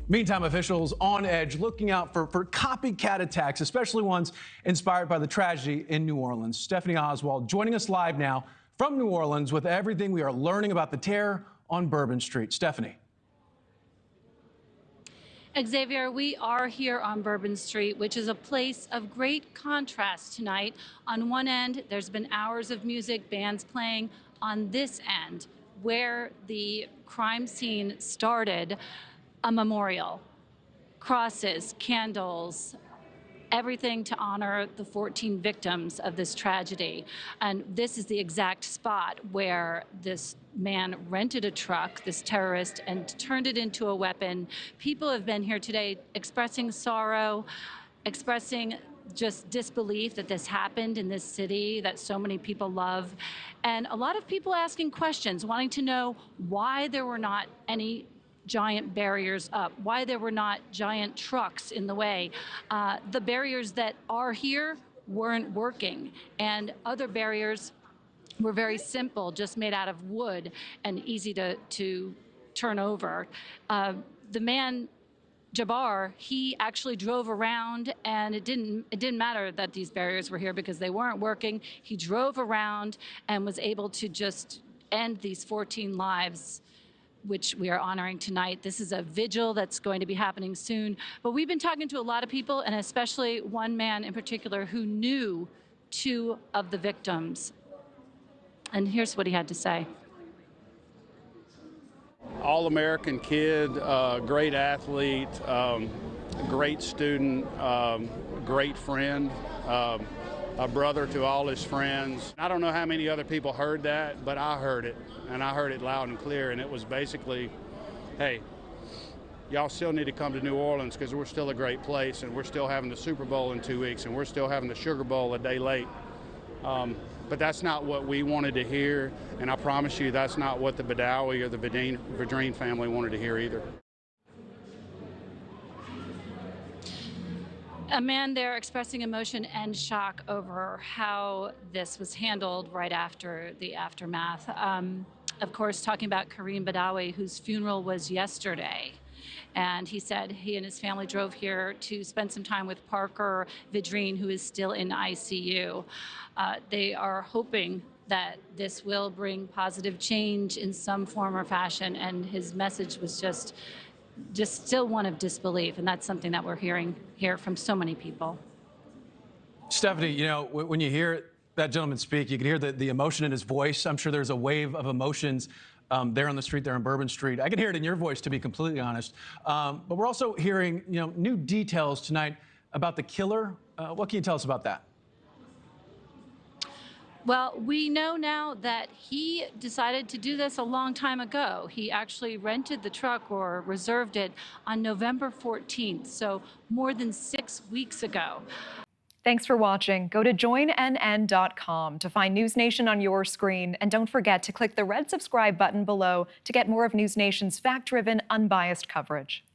Meantime, officials on edge looking out for copycat attacks, especially ones inspired by the tragedy in New Orleans. Stephanie Oswald joining us live now from New Orleans with everything we are learning about the terror on Bourbon Street. Stephanie. Xavier, we are here on Bourbon Street, which is a place of great contrast tonight. On one end, there's been hours of music, bands playing. On this end, where the crime scene started, a memorial, crosses, candles, everything to honor the 14 victims of this tragedy. And this is the exact spot where this man rented a truck, this terrorist, and turned it into a weapon. People have been here today expressing sorrow, expressing just disbelief that this happened in this city that so many people love. And a lot of people asking questions, wanting to know why there were not any giant barriers up, why there were not giant trucks in the way. The barriers that are here weren't working, and other barriers were very simple, just made out of wood and easy to turn over. The man, Jabbar, he actually drove around, and it didn't matter that these barriers were here because they weren't working. He drove around and was able to just end these 14 lives, which we are honoring tonight. This is a vigil that's going to be happening soon. But we've been talking to a lot of people, and especially one man in particular who knew two of the victims. And here's what he had to say. All-American kid, great athlete, great student, great friend, a brother to all his friends. I don't know how many other people heard that, but I heard it, and I heard it loud and clear, and it was basically, hey, y'all still need to come to New Orleans because we're still a great place, and we're still having the Super Bowl in 2 weeks, and we're still having the Sugar Bowl a day late. But that's not what we wanted to hear, and I promise you that's not what the Badawi or the Vadrine family wanted to hear either. A man there expressing emotion and shock over how this was handled right after the aftermath. Of course, talking about Kareem Badawi, whose funeral was yesterday. And he said he and his family drove here to spend some time with Parker Vadrine, who is still in ICU. They are hoping that this will bring positive change in some form or fashion. And his message was just still one of disbelief. And that's something that we're hearing here from so many people. Stephanie, you know, when you hear that gentleman speak, you can hear the emotion in his voice. I'm sure there's a wave of emotions there on the street, there on Bourbon Street. I can hear it in your voice, to be completely honest. But we're also hearing, new details tonight about the killer. What can you tell us about that? Well, we know now that he decided to do this a long time ago. He actually rented the truck or reserved it on November 14th, so more than 6 weeks ago. Thanks for watching. Go to joinnn.com to find News Nation on your screen. And don't forget to click the red subscribe button below to get more of News Nation's fact-driven, unbiased coverage.